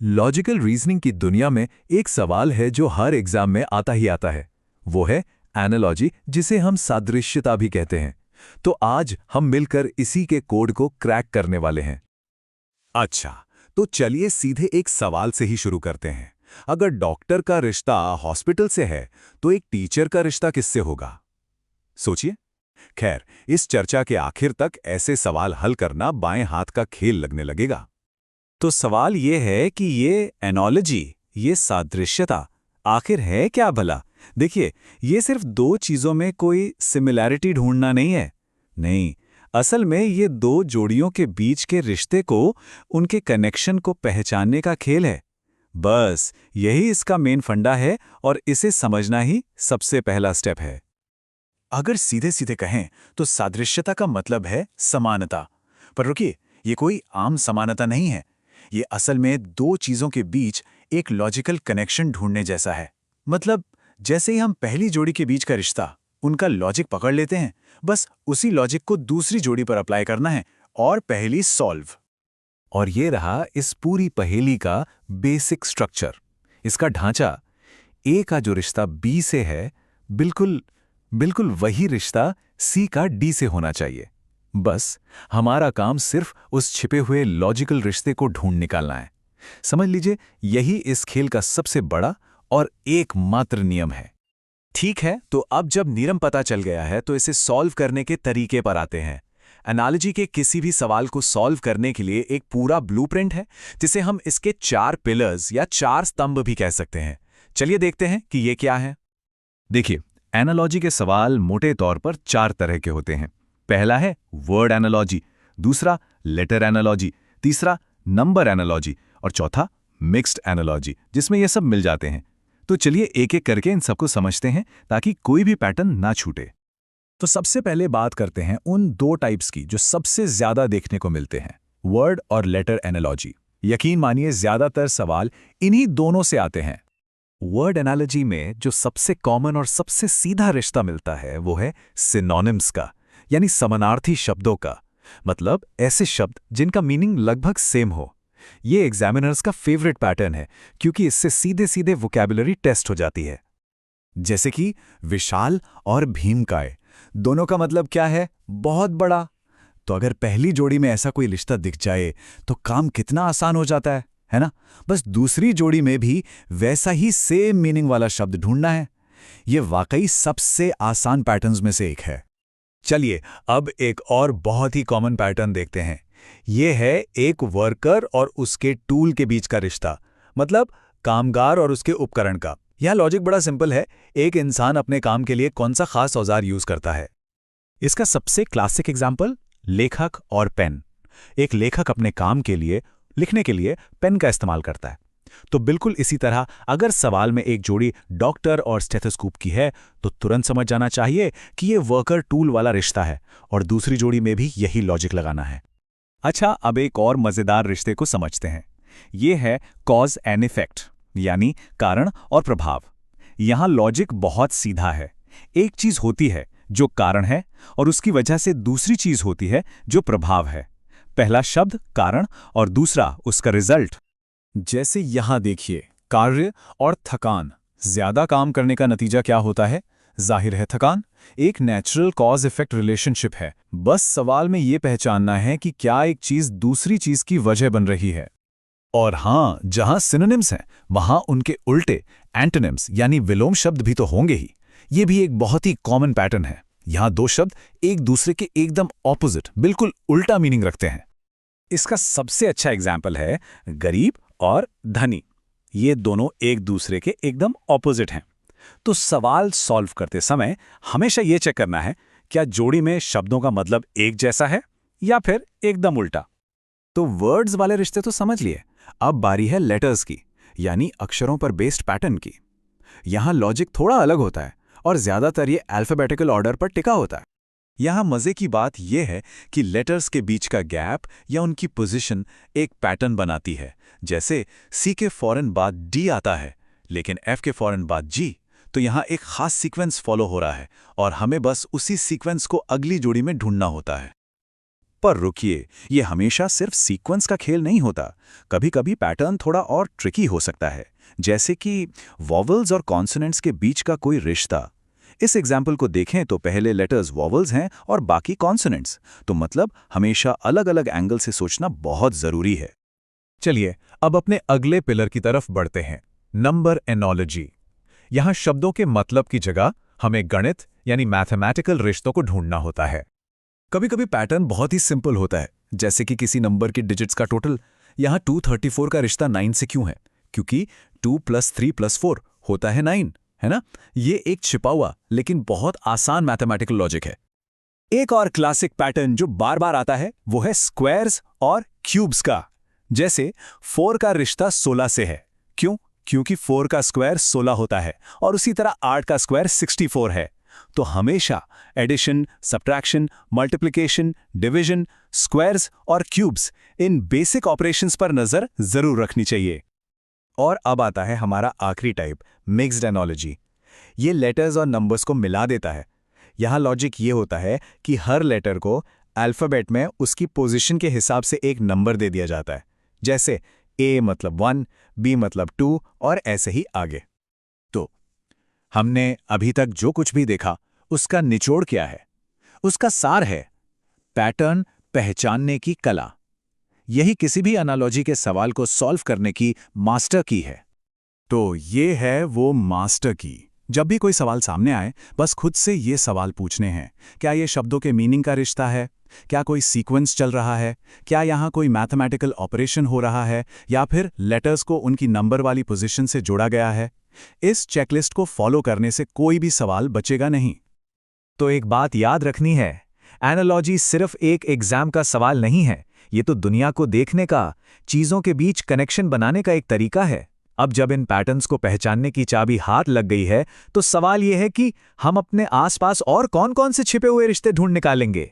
Logical reasoning की दुनिया में एक सवाल है जो हर एग्जाम में आता ही आता है। वो है एनालॉजी, जिसे हम सादृश्यता भी कहते हैं। तो आज हम मिलकर इसी के कोड को क्रैक करने वाले हैं। अच्छा, तो चलिए सीधे एक सवाल से ही शुरू करते हैं। अगर डॉक्टर का रिश्ता हॉस्पिटल से है, तो एक टीचर का रिश्ता किससे होगा? सोचिए। खैर, इस चर्चा के आखिर तक ऐसे सवाल हल करना बाएं हाथ का खेल लगने लगेगा। तो सवाल ये है कि ये एनोलॉजी, ये सादृश्यता, आखिर है क्या भला? देखिए, ये सिर्फ दो चीजों में कोई सिमिलैरिटी ढूंढना नहीं है। नहीं, असल में ये दो जोड़ियों के बीच के रिश्ते को, उनके कनेक्शन को पहचानने का खेल है। बस यही इसका मेन फंडा है और इसे समझना ही सबसे पहला स्टेप है। अगर सीधे सीधे कहें तो सादृश्यता का मतलब है समानता। पर रुकिए, ये कोई आम समानता नहीं है। ये असल में दो चीजों के बीच एक लॉजिकल कनेक्शन ढूंढने जैसा है। मतलब जैसे ही हम पहली जोड़ी के बीच का रिश्ता, उनका लॉजिक पकड़ लेते हैं, बस उसी लॉजिक को दूसरी जोड़ी पर अप्लाई करना है और पहेली सॉल्व। और ये रहा इस पूरी पहेली का बेसिक स्ट्रक्चर। इसका ढांचा, ए का जो रिश्ता बी से है, बिल्कुल बिल्कुल वही रिश्ता सी का डी से होना चाहिए। बस हमारा काम सिर्फ उस छिपे हुए लॉजिकल रिश्ते को ढूंढ निकालना है। समझ लीजिए, यही इस खेल का सबसे बड़ा और एकमात्र नियम है। ठीक है, तो अब जब नियम पता चल गया है, तो इसे सॉल्व करने के तरीके पर आते हैं। एनालॉजी के किसी भी सवाल को सॉल्व करने के लिए एक पूरा ब्लूप्रिंट है, जिसे हम इसके 4 पिलर्स या 4 स्तंभ भी कह सकते हैं। चलिए देखते हैं कि ये क्या है। देखिए, एनालॉजी के सवाल मोटे तौर पर 4 तरह के होते हैं। पहला है वर्ड एनालॉजी, दूसरा लेटर एनालॉजी, तीसरा नंबर एनालॉजी और चौथा मिक्स्ड एनालॉजी, जिसमें ये सब मिल जाते हैं। तो चलिए एक एक करके इन सबको समझते हैं ताकि कोई भी पैटर्न ना छूटे। तो सबसे पहले बात करते हैं उन 2 टाइप्स की जो सबसे ज्यादा देखने को मिलते हैं, वर्ड और लेटर एनालॉजी। यकीन मानिए, ज्यादातर सवाल इन्हीं दोनों से आते हैं। वर्ड एनालॉजी में जो सबसे कॉमन और सबसे सीधा रिश्ता मिलता है वो है सिनोनिम्स का, यानी समानार्थी शब्दों का। मतलब ऐसे शब्द जिनका मीनिंग लगभग सेम हो। ये एग्जामिनर्स का फेवरेट पैटर्न है, क्योंकि इससे सीधे सीधे वोकैबुलरी टेस्ट हो जाती है। जैसे कि विशाल और भीमकाय, दोनों का मतलब क्या है? बहुत बड़ा। तो अगर पहली जोड़ी में ऐसा कोई रिश्ता दिख जाए तो काम कितना आसान हो जाता है ना? बस दूसरी जोड़ी में भी वैसा ही सेम मीनिंग वाला शब्द ढूंढना है। ये वाकई सबसे आसान पैटर्न्स में से एक है। चलिए अब एक और बहुत ही कॉमन पैटर्न देखते हैं। ये है एक वर्कर और उसके टूल के बीच का रिश्ता, मतलब कामगार और उसके उपकरण का। यह लॉजिक बड़ा सिंपल है। एक इंसान अपने काम के लिए कौन सा खास औजार यूज करता है? इसका सबसे क्लासिक एग्जाम्पल लेखक और पेन। एक लेखक अपने काम के लिए, लिखने के लिए पेन का इस्तेमाल करता है। तो बिल्कुल इसी तरह अगर सवाल में एक जोड़ी डॉक्टर और स्टेथोस्कोप की है, तो तुरंत समझ जाना चाहिए कि ये वर्कर टूल वाला रिश्ता है, और दूसरी जोड़ी में भी यही लॉजिक लगाना है। अच्छा, अब एक और मजेदार रिश्ते को समझते हैं। ये है कॉज एंड इफेक्ट, यानी कारण और प्रभाव। यहां लॉजिक बहुत सीधा है। एक चीज होती है जो कारण है, और उसकी वजह से दूसरी चीज होती है जो प्रभाव है। पहला शब्द कारण और दूसरा उसका रिजल्ट। जैसे यहां देखिए, कार्य और थकान। ज्यादा काम करने का नतीजा क्या होता है? जाहिर है थकान। एक नेचुरल कॉज इफेक्ट रिलेशनशिप है। बस सवाल में यह पहचानना है कि क्या एक चीज दूसरी चीज की वजह बन रही है। और हां, जहां सिनोनिम्स हैं, वहां उनके उल्टे एंटोनिम्स यानी विलोम शब्द भी तो होंगे ही। ये भी एक बहुत ही कॉमन पैटर्न है। यहां दो शब्द एक दूसरे के एकदम ऑपोजिट, बिल्कुल उल्टा मीनिंग रखते हैं। इसका सबसे अच्छा एग्जाम्पल है गरीब और धनी। ये दोनों एक दूसरे के एकदम ऑपोजिट हैं। तो सवाल सॉल्व करते समय हमेशा ये चेक करना है, क्या जोड़ी में शब्दों का मतलब एक जैसा है या फिर एकदम उल्टा। तो वर्ड्स वाले रिश्ते तो समझ लिए। अब बारी है लेटर्स की, यानी अक्षरों पर बेस्ड पैटर्न की। यहां लॉजिक थोड़ा अलग होता है और ज्यादातर ये अल्फाबेटिकल ऑर्डर पर टिका होता है। यहां मजे की बात यह है कि लेटर्स के बीच का गैप या उनकी पोजीशन एक पैटर्न बनाती है। जैसे सी के फौरन बाद डी आता है, लेकिन एफ के फौरन बाद जी। तो यहां एक खास सीक्वेंस फॉलो हो रहा है और हमें बस उसी सीक्वेंस को अगली जोड़ी में ढूंढना होता है। पर रुकिए, ये हमेशा सिर्फ सीक्वेंस का खेल नहीं होता। कभी कभी पैटर्न थोड़ा और ट्रिकी हो सकता है, जैसे कि वॉवल्स और कॉन्सोनेंट्स के बीच का कोई रिश्ता। इस एग्जाम्पल को देखें तो पहले लेटर्स वॉवल्स हैं और बाकी कॉन्सोनेंट्स, तो मतलब हमेशा अलग अलग एंगल से सोचना बहुत जरूरी है। चलिए अब अपने अगले पिलर की तरफ बढ़ते हैं, नंबर एनोलॉजी। यहां शब्दों के मतलब की जगह हमें गणित यानी मैथमेटिकल रिश्तों को ढूंढना होता है। कभी कभी पैटर्न बहुत ही सिंपल होता है, जैसे कि किसी नंबर की डिजिट्स का टोटल। यहाँ 234 का रिश्ता 9 से क्यों है? क्योंकि 2 + 3 + 4 होता है 9, है ना? ये एक छिपा हुआ लेकिन बहुत आसान मैथमेटिकल लॉजिक है। एक और क्लासिक पैटर्न जो बार बार आता है वो है स्क्वायर्स और क्यूब्स का। जैसे 4 का रिश्ता 16 से है। क्यों? क्योंकि 4 का स्क्वायर 16 होता है और उसी तरह 8 का स्क्वायर 64 है। तो हमेशा addition, subtraction, multiplication, division, squares और क्यूब्स, इन बेसिक ऑपरेशंस पर नजर जरूर रखनी चाहिए। और अब आता है हमारा आखिरी टाइप, मिक्स्ड एनोलॉजी। ये लेटर्स और नंबर्स को मिला देता है। यहाँ लॉजिक ये होता है कि हर लेटर को अल्फ़ाबेट में उसकी पोजीशन के हिसाब से एक नंबर दे दिया जाता है, जैसे A मतलब 1, B मतलब 2 और ऐसे ही आगे। तो हमने अभी तक जो कुछ भी देखा उसका निचोड़ क्या है? उसका सार है पैटर्न पहचानने की कला। यही किसी भी एनालॉजी के सवाल को सॉल्व करने की मास्टर की है। तो ये है वो मास्टर की। जब भी कोई सवाल सामने आए, बस खुद से ये सवाल पूछने हैं, क्या ये शब्दों के मीनिंग का रिश्ता है? क्या कोई सीक्वेंस चल रहा है? क्या यहाँ कोई मैथमेटिकल ऑपरेशन हो रहा है, या फिर लेटर्स को उनकी नंबर वाली पोजीशन से जोड़ा गया है? इस चेकलिस्ट को फॉलो करने से कोई भी सवाल बचेगा नहीं। तो एक बात याद रखनी है, एनालॉजी सिर्फ एक एग्जाम का सवाल नहीं है, ये तो दुनिया को देखने का, चीजों के बीच कनेक्शन बनाने का एक तरीका है। अब जब इन पैटर्न्स को पहचानने की चाबी हाथ लग गई है, तो सवाल यह है कि हम अपने आसपास और कौन-कौन से छिपे हुए रिश्ते ढूंढ निकालेंगे।